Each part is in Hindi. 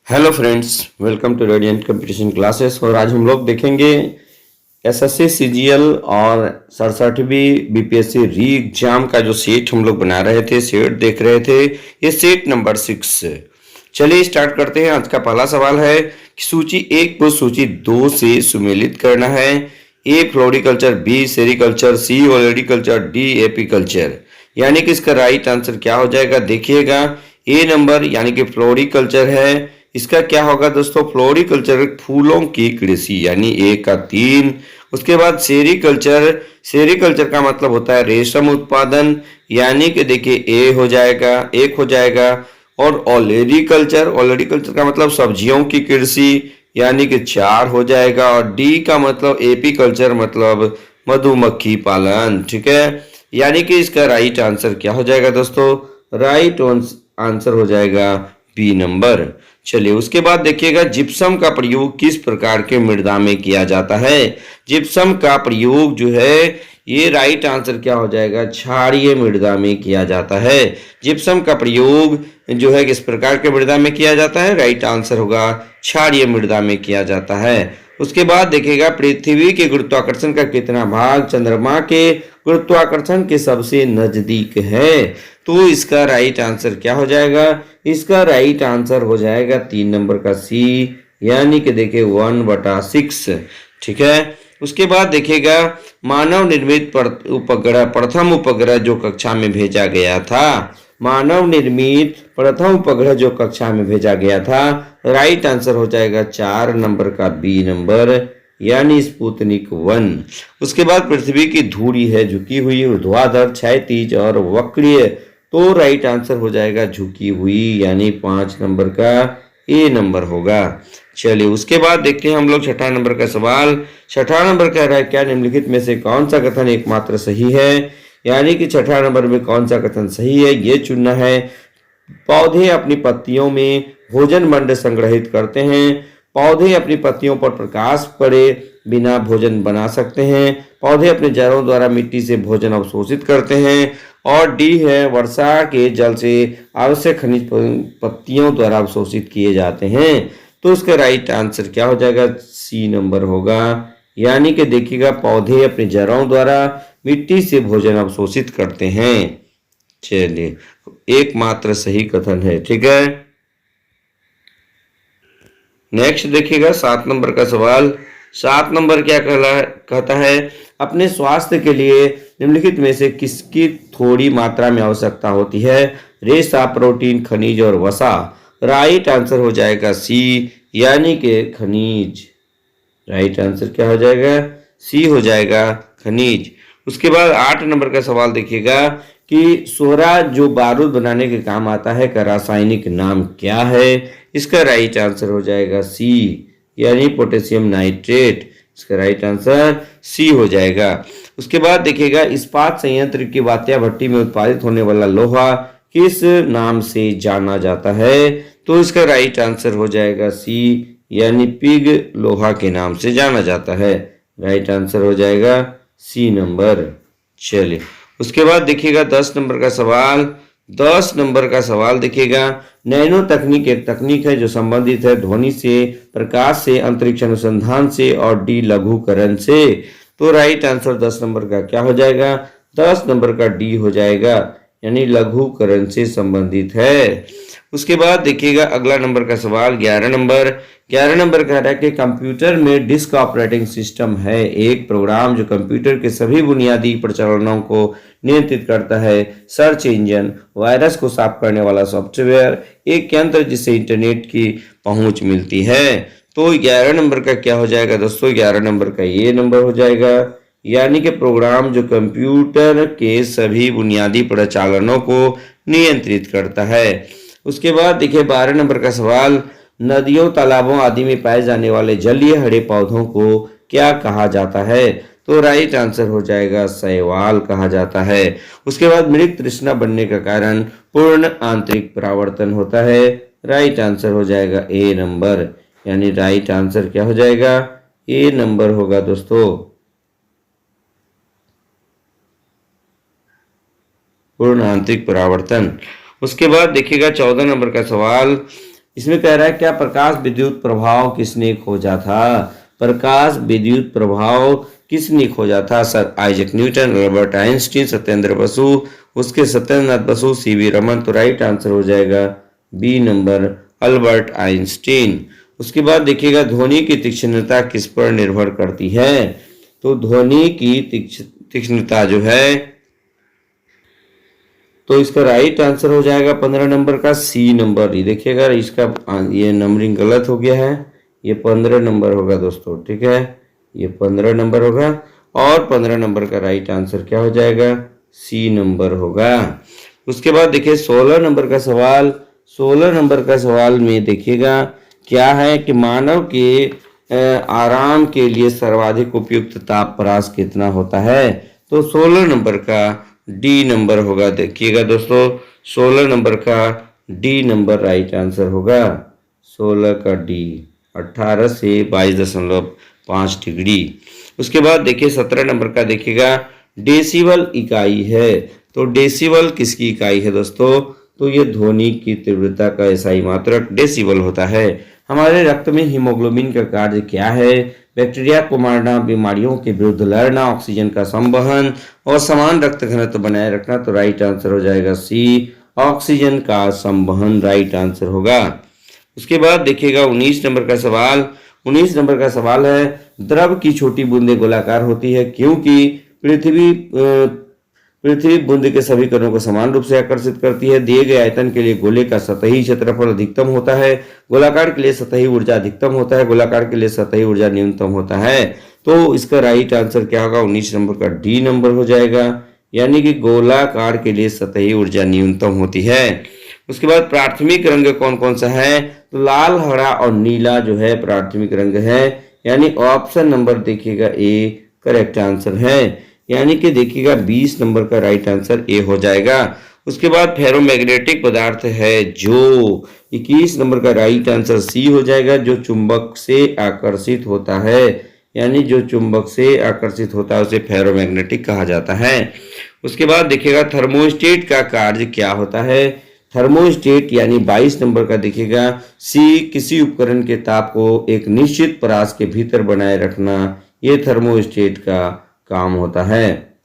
Hello friends, welcome to radiant competition classes. और आज हम लोग देखेंगे एसएससी सीजीएल और 67वीं बीपीएससी री एग्जाम का जो सेट हम लोग बना रहे थे, सेट देख रहे थे। ये सेट नंबर 6। चलिए स्टार्ट करते हैं। आज का पहला सवाल है कि सूची 1 को सूची 2 से सुमेलित करना है। ए फ्लोरिकल्चर, बी सेरिकल्चर, सी ओलेरिकल्चर, डी एपीकल्चर। यानी कि इसका राइट आंसर क्या हो जाएगा, देखिएगा। ए नंबर यानी कि फ्लोरिकल्चर है। इसका क्या होगा दोस्तों, फ्लोरिकल्चर फूलों की कृषि, यानी ए का 3। उसके बाद सेरिकल्चर, सेरिकल्चर का मतलब होता है रेशम उत्पादन, यानी कि देखिए ए हो जाएगा, 1 हो जाएगा। और ओलेरिकल्चर, ओलेरिकल्चर का मतलब सब्जियों की कृषि, यानी कि 4 हो जाएगा। और डी का मतलब एपीकल्चर मतलब मधुमक्खी पालन, ठीक है। यानी कि इसका राइट आंसर क्या हो जाएगा दोस्तों, राइट आंसर हो जाएगा बी नंबर। चलिए उसके बाद देखिएगा, जिप्सम का प्रयोग किस प्रकार के मृदा में किया जाता है। जिप्सम का प्रयोग जो है, ये राइट आंसर क्या हो जाएगा, क्षारीय मृदा में किया जाता है। जिप्सम का प्रयोग जो है किस प्रकार के मृदा में किया जाता है, राइट आंसर होगा क्षारीय मृदा में किया जाता है। उसके बाद देखिएगा, पृथ्वी के गुरुत्वाकर्षण का कितना भाग चंद्रमा के गुरुत्वाकर्षण के सबसे नजदीक है। तो इसका राइट आंसर क्या हो जाएगा, इसका राइट आंसर हो जाएगा 3 नंबर का सी, यानी कि देखिए 1/6, ठीक है। उसके बाद देखिएगा, मानव निर्मित उपग्रह, प्रथम उपग्रह जो कक्षा में भेजा गया था, मानव निर्मित प्रथम उपग्रह जो कक्षा में भेजा गया था, राइट आंसर हो जाएगा 4 नंबर का बी नंबर, यानी स्पुतनिक 1। उसके बाद पृथ्वी की धुरी है झुकी हुई, ऊर्ध्वाधर, क्षैतिज और वक्रीय, तो राइट आंसर हो जाएगा झुकी हुई, यानी 5 नंबर का ए नंबर होगा। चलिए उसके बाद देखते हैं हम लोग छठा नंबर का सवाल। छठा नंबर कह रहा है, क्या निम्नलिखित में से कौन सा कथन एकमात्र सही है। यानी कि छठा नंबर में कौन सा कथन सही है ये चुनना है। पौधे अपनी पत्तियों में भोजन मंड संग्रहित करते हैं। पौधे अपनी पत्तियों पर प्रकाश पड़े बिना भोजन बना सकते हैं। पौधे अपने जड़ों द्वारा मिट्टी से भोजन अवशोषित करते हैं। और डी है, वर्षा के जल से आवश्यक खनिज पत्तियों द्वारा अवशोषित किए जाते हैं। तो इसका राइट आंसर क्या हो जाएगा, सी नंबर होगा। यानी कि देखिएगा, पौधे अपनी जड़ों द्वारा मिट्टी से भोजन अवशोषित करते हैं। चलिए एकमात्र सही कथन है, ठीक है। नेक्स्ट देखिएगा 7 नंबर का सवाल। 7 नंबर क्या कहता है, अपने स्वास्थ्य के लिए निम्नलिखित में से किसकी थोड़ी मात्रा में आवश्यकता होती है। रेशा, प्रोटीन, खनिज और वसा। राइट आंसर हो जाएगा सी, यानी कि खनिज। राइट आंसर क्या हो जाएगा, सी हो जाएगा खनिज। उसके बाद 8 नंबर का सवाल देखिएगा कि सोरा जो बारूद बनाने के काम आता है का रासायनिक नाम क्या है। इसका राइट आंसर हो जाएगा सी, यानी पोटेशियम नाइट्रेट। इसका राइट आंसर सी हो जाएगा। उसके बाद देखिएगा, इस्पात संयंत्र की वात्या भट्टी में उत्पादित होने वाला लोहा किस नाम से जाना जाता है। तो इसका राइट आंसर हो जाएगा सी, यानी पिग लोहा के नाम से जाना जाता है। राइट आंसर हो जाएगा सी नंबर। चलिए उसके बाद देखिएगा 10 नंबर का सवाल। 10 नंबर का सवाल देखिएगा, नैनो तकनीक एक तकनीक है जो संबंधित है ध्वनि से, प्रकाश से, अंतरिक्ष अनुसंधान से और डी लघुकरण से। तो राइट आंसर 10 नंबर का क्या हो जाएगा, 10 नंबर का डी हो जाएगा, यानी लघुकरण से संबंधित है। उसके बाद देखिएगा अगला नंबर का सवाल 11 नंबर। 11 नंबर कह रहा है कि कंप्यूटर में डिस्क ऑपरेटिंग सिस्टम है एक प्रोग्राम जो कंप्यूटर के सभी बुनियादी प्रचलनों को नियंत्रित करता है। सर्च इंजन, वायरस को साफ करने वाला सॉफ्टवेयर, एक यंत्र जिससे इंटरनेट की पहुंच मिलती है। तो 11 नंबर का क्या हो जाएगा दोस्तों, 11 नंबर का ये नंबर हो जाएगा, यानी कि प्रोग्राम जो कंप्यूटर के सभी बुनियादी प्रचालनों को नियंत्रित करता है। उसके बाद देखिए 12 नंबर का सवाल, नदियों, तालाबों आदि में पाए जाने वाले जलीय हरे पौधों को क्या कहा जाता है। तो राइट आंसर हो जाएगा शैवाल कहा जाता है। उसके बाद मृग तृष्णा बनने का कारण पूर्ण आंतरिक परावर्तन होता है। राइट आंसर हो जाएगा ए नंबर, यानी राइट आंसर क्या हो जाएगा, ए नंबर होगा दोस्तों, पूर्ण आंतरिक परावर्तन। उसके बाद देखिएगा 14 नंबर का सवाल, इसमें कह रहा है क्या प्रकाश विद्युत प्रभाव किसने खोजा था? प्रकाश विद्युत प्रभाव किसने खोजा था? Sir Isaac Newton, Albert Einstein, Satyendra Basu, उसके सत्येंद्रनाथ बसु, सीवी रमन। तो राइट आंसर हो जाएगा बी नंबर, अल्बर्ट आइंस्टीन। उसके बाद देखिएगा ध्वनि की तीक्ष्णता किस पर निर्भर करती है? तो ध्वनि की तीक्ष्णता जो है, तो इसका राइट आंसर हो जाएगा 15 नंबर का सी नंबर। ये देखिएगा इसका ये नंबरिंग गलत हो गया है, ये 15 नंबर होगा दोस्तों, ठीक है, ये 15 नंबर होगा और 15 नंबर का राइट आंसर क्या हो जाएगा? सी नंबर होगा। उसके बाद देखिए 16 नंबर का सवाल। 16 नंबर का सवाल में देखिएगा क्या है कि मानव के आराम के लिए सर्वाधिक उपयुक्त तापप्रकाश कितना होता है? तो 16 नंबर का डी नंबर होगा। देखिएगा दोस्तों 16 नंबर का डी नंबर राइट आंसर होगा। 16 का डी 18 से 22.5 डिग्री। उसके बाद देखिए 17 नंबर का देखिएगा डेसिबल इकाई है। तो डेसिबल किसकी इकाई है दोस्तों? तो ये ध्वनि की तीव्रता का एसआई मात्रक डेसिबल होता है। हमारे रक्त में हीमोग्लोबिन का कार्य क्या है? बैक्टीरिया को मारना, बीमारियों के विरुद्ध लड़ना, ऑक्सीजन का संवहन और समान रक्त घनत्व बनाए रखना। तो राइट आंसर हो जाएगा सी, ऑक्सीजन का संवहन राइट आंसर होगा। उसके बाद देखिएगा 19 नंबर का सवाल। 19 नंबर का सवाल है द्रव की छोटी बूंदें गोलाकार होती है क्योंकि पृथ्वी बूंद के सभी कणों को समान रूप से आकर्षित करती है। दिए गए आयतन के लिए गोले का सतही क्षेत्रफल अधिकतम होता है, गोलाकार के लिए सतही ऊर्जा अधिकतम होता है, गोलाकार के लिए सतही ऊर्जा न्यूनतम होता है। तो इसका राइट आंसर क्या होगा? 19 नंबर का डी नंबर हो जाएगा, यानी कि गोलाकार के लिए सतही ऊर्जा न्यूनतम होती है। उसके बाद प्राथमिक रंग कौन कौन सा है? तो लाल, हरा और नीला जो है प्राथमिक रंग है, यानी ऑप्शन नंबर देखिएगा ए करेक्ट आंसर है, यानी कि देखिएगा 20 नंबर का राइट आंसर ए हो जाएगा। उसके बाद फेरोमैग्नेटिक पदार्थ है जो 21 नंबर का राइट आंसर सी हो जाएगा, जो चुंबक से आकर्षित होता है, यानी जो चुंबक से आकर्षित होता है उसे फेरोमैग्नेटिक कहा जाता है। उसके बाद देखिएगा थर्मोस्टेट का कार्य क्या होता है? थर्मोस्टेट यानी 22 नंबर का देखिएगा सी, किसी उपकरण के ताप को एक निश्चित परास के भीतर बनाए रखना, ये थर्मोस्टेट का काम होता है।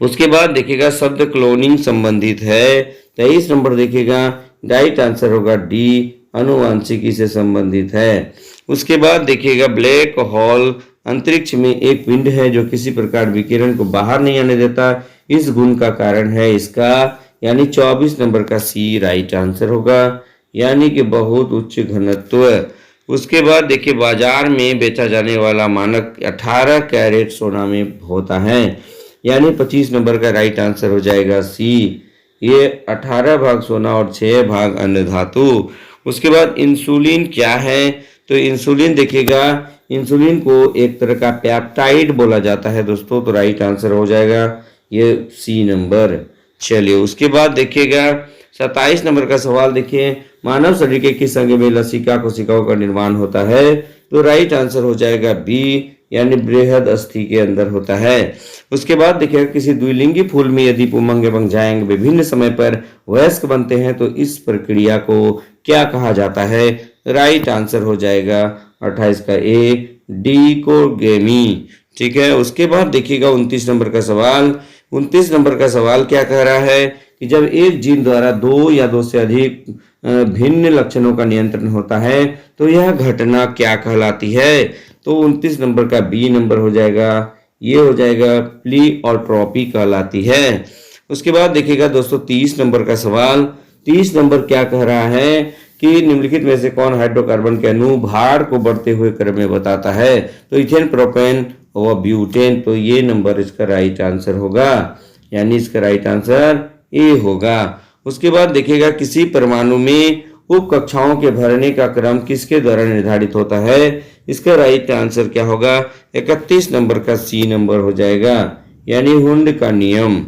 उसके बाद देखिएगा शब्द क्लोनिंग संबंधित है। 23 नंबर देखिएगा राइट आंसर होगा डी, अनुवांशिकी से संबंधित है। उसके बाद देखिएगा ब्लैक होल अंतरिक्ष में एक पिंड है जो किसी प्रकार विकिरण को बाहर नहीं आने देता, इस गुण का कारण है इसका, यानी 24 नंबर का सी राइट आंसर होगा, यानी कि बहुत उच्च घनत्व। उसके बाद देखिए बाजार में बेचा जाने वाला मानक 18 कैरेट सोना में होता है, यानी 25 नंबर का राइट आंसर हो जाएगा सी, ये 18 भाग सोना और 6 भाग अन्य धातु। उसके बाद इंसुलिन क्या है? तो इंसुलिन देखिएगा, इंसुलिन को एक तरह का पेप्टाइड बोला जाता है दोस्तों, तो राइट आंसर हो जाएगा ये सी नंबर। चलिए उसके बाद देखिएगा 27 नंबर का सवाल देखिए, मानव शरीर के किस अंग में लसिका कोशिकाओं का निर्माण होता है? तो राइट आंसर हो जाएगा बी, यानी बृहद अस्थि के अंदर होता है। उसके बाद देखिएगा किसी द्विलिंगी फूल में यदि पुमंग एवं जायंग विभिन्न समय पर वयस्क बनते हैं तो इस प्रक्रिया को क्या कहा जाता है? राइट आंसर हो जाएगा 28 का ए, डिकोगेमी, ठीक है। उसके बाद देखिएगा 29 नंबर का सवाल। 29 नंबर का सवाल क्या कह रहा है कि जब एक जीन द्वारा 2 या 2 से अधिक भिन्न लक्षणों का नियंत्रण होता है तो यह घटना क्या कहलाती है? तो 29 नंबर का बी नंबर हो जाएगा, ये हो जाएगा प्लीऑट्रोपी कहलाती है। उसके बाद देखिएगा दोस्तों 30 नंबर का सवाल। 30 नंबर क्या कह रहा है कि निम्नलिखित में से कौन हाइड्रोकार्बन के अणु भार को बढ़ते हुए क्रम में बताता है? तो इथेन, प्रोपेन और ब्यूटेन, तो ये नंबर इसका राइट आंसर होगा, यानी इसका राइट आंसर ए होगा। उसके बाद देखिएगा किसी परमाणु में उप कक्षाओं के भरने का क्रम किसके द्वारा निर्धारित होता है? इसका राइट आंसर क्या होगा? 31 नंबर का सी नंबर हो जाएगा, यानी हुंड का नियम।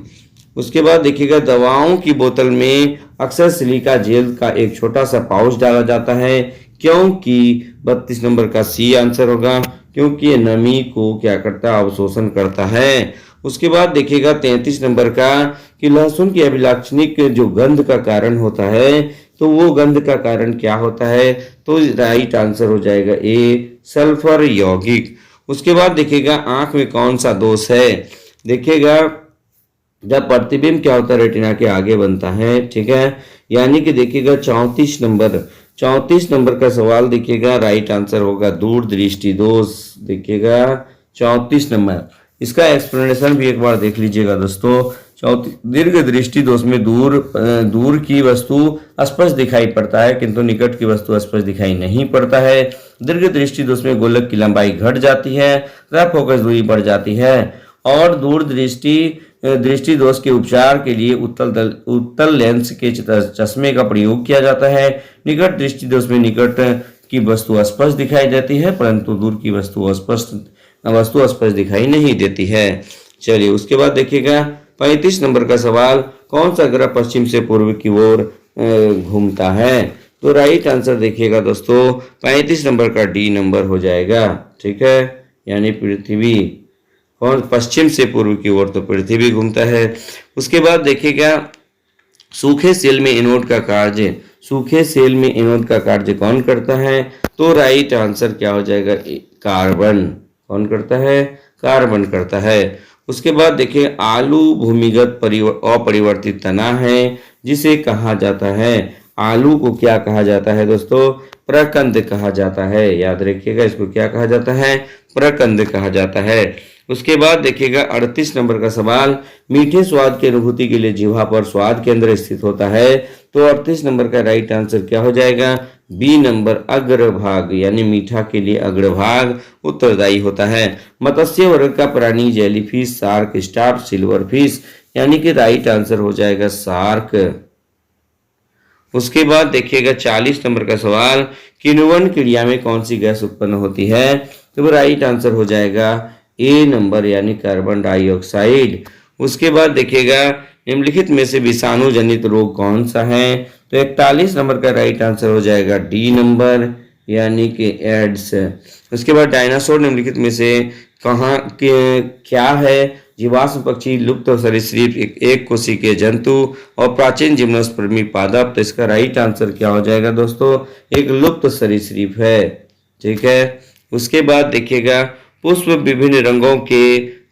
उसके बाद देखिएगा दवाओं की बोतल में अक्सर सिलिका जेल का एक छोटा सा पाउच डाला जाता है, क्योंकि 32 नंबर का सी आंसर होगा, क्योंकि ये नमी को क्या करता है? अवशोषण करता है। उसके बाद देखिएगा 33 नंबर का कि लहसुन की अभिलाक्षणिक जो गंध का कारण होता है तो वो गंध का कारण क्या होता है? तो राइट आंसर हो जाएगा ए, सल्फर यौगिक। उसके बाद देखिएगा आंख में कौन सा दोष है? देखिएगा जब प्रतिबिंब क्या होता है रेटिना के आगे बनता है, ठीक है, यानी कि देखिएगा 34 नंबर का सवाल देखिएगा, राइट आंसर होगा दूर दृष्टि दोष। देखिएगा 34 नंबर, इसका एक्सप्लेनेशन भी एक बार देख लीजिएगा दोस्तों। दीर्घ दृष्टि दोष में दूर की वस्तु स्पष्ट दिखाई पड़ता है किंतु निकट की वस्तु स्पष्ट दिखाई नहीं पड़ता है। दीर्घ दृष्टि दोष में गोलक की लंबाई घट जाती है तथा फोकस दूरी बढ़ जाती है। और दूर दृष्टि दोष के उपचार के लिए उत्तल लेंस के चश्मे का प्रयोग किया जाता है। निकट दृष्टि दोष में निकट की वस्तु स्पष्ट दिखाई देती है परंतु दूर की वस्तु स्पष्ट दिखाई नहीं देती है। चलिए उसके बाद देखिएगा 35 नंबर का सवाल, कौन सा ग्रह पश्चिम से पूर्व की ओर घूमता है? तो राइट आंसर देखिएगा दोस्तों 35 नंबर का डी नंबर हो जाएगा, ठीक है, यानी पृथ्वी। कौन पश्चिम से पूर्व की ओर? तो पृथ्वी घूमता है। उसके बाद देखिएगा सूखे सेल में एनोड का कार्य कौन करता है? तो राइट आंसर क्या हो जाएगा? कार्बन। कौन करता है? कार्बन करता है। उसके बाद देखिए आलू भूमिगत अपरिवर्तित तना है जिसे कहा जाता है। आलू को क्या कहा जाता है दोस्तों? प्रकंद कहा जाता है। याद रखिएगा इसको क्या कहा जाता है? प्रकंद कहा जाता है। उसके बाद देखिएगा 38 नंबर का सवाल, मीठे स्वाद की अनुभूति के लिए जिह्वा पर स्वाद केंद्र स्थित होता है। तो 38 नंबर का राइट आंसर क्या हो जाएगा? बी नंबर, अग्रभाग, यानी मीठा के लिए अग्रभाग उत्तरदायी होता है। मत्स्य वर्ग का प्राणी jellyfish, shark, staff, silver fish, यानी कि राइट आंसर हो जाएगा शार्क। उसके बाद देखिएगा 40 नंबर का सवाल, किण्वन क्रिया में कौन सी गैस उत्पन्न होती है? तो राइट आंसर हो जाएगा ए नंबर, यानी कार्बन डाइऑक्साइड। उसके बाद देखिएगा निम्नलिखित में से विषाणु जनित रोग कौन सा है? तो 41 नंबर का राइट आंसर हो जाएगा डी नंबर, यानी कि एड्स। उसके बाद डायनासोर निम्नलिखित में से क्या है? जीवाश्म पक्षी, लुप्त सरीसृप, एक कोशिकीय जंतु और प्राचीन जिम्नोस्पर्मी पादप। तो इसका राइट आंसर क्या हो जाएगा दोस्तों? एक लुप्त सरीसृप है, ठीक है। उसके बाद देखिएगा पुष्प विभिन्न रंगों के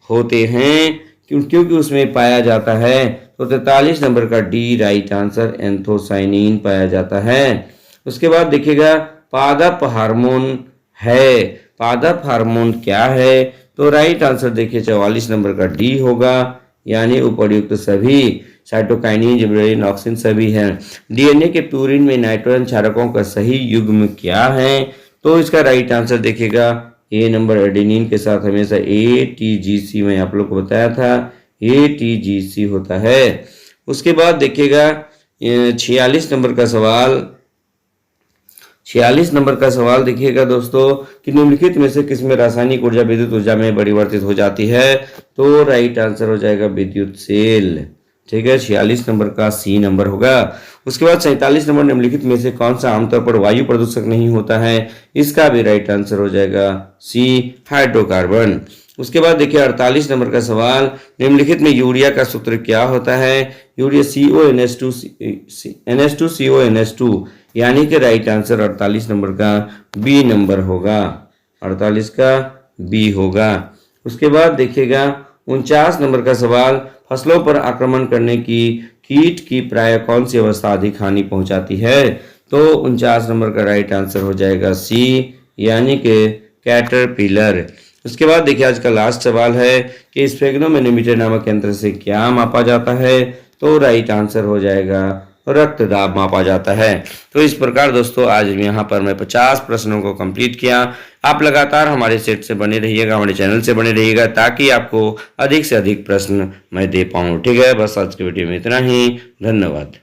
होते हैं क्योंकि उसमें पाया जाता है। तो 43 नंबर का डी राइट आंसर, एंथोसाइनिन पाया जाता है। उसके बाद देखिएगा पादप हार्मोन है। पादप हार्मोन क्या है? तो राइट आंसर देखिए 44 नंबर का डी होगा, यानी उपर्युक्त सभी। साइटोकाइनिन, जिबरेलिन, ऑक्सिन सभी हैं। डीएनए के प्यूरिन में नाइट्रोजन क्षारकों का सही युग्म क्या है? तो इसका राइट आंसर देखिएगा ए नंबर, एडेनिन के साथ हमेशा ATGC में आप लोग को बताया था ATGC होता है। उसके बाद देखिएगा 46 नंबर का सवाल देखिएगा दोस्तों कि निम्नलिखित में से किसमें रासायनिक ऊर्जा विद्युत ऊर्जा में परिवर्तित हो जाती है? तो राइट आंसर हो जाएगा विद्युत सेल, ठीक है। 46 नंबर का सी नंबर होगा। उसके बाद 47 नंबर, निम्नलिखित में से कौन सा आमतौर पर वायु प्रदूषक नहीं होता है? इसका भी राइट आंसर हो जाएगा सी, हाइड्रोकार्बन। उसके बाद देखिए 48 नंबर का सवाल, निम्नलिखित में यूरिया का सूत्र क्या होता है? यूरिया NH2CO NH2, यानी कि राइट आंसर 48 नंबर का बी नंबर होगा, 48 का बी होगा। उसके बाद देखिएगा 49 नंबर का सवाल, फसलों पर आक्रमण करने की कीट की प्राय कौन सी अवस्था अधिक हानि पहुंचाती है? तो 49 नंबर का राइट आंसर हो जाएगा सी, यानी कि कैटरपिलर। उसके बाद देखिए आज का लास्ट सवाल है कि स्फेग्नोमेनोमीटर नामक यंत्र से क्या मापा जाता है? तो राइट आंसर हो जाएगा रक्तदाब मापा जाता है। तो इस प्रकार दोस्तों आज यहाँ पर मैं 50 प्रश्नों को कंप्लीट किया। आप लगातार हमारे सेट से बने रहिएगा, हमारे चैनल से बने रहिएगा ताकि आपको अधिक से अधिक प्रश्न मैं दे पाऊँ, ठीक है। बस आज की वीडियो में इतना ही, धन्यवाद।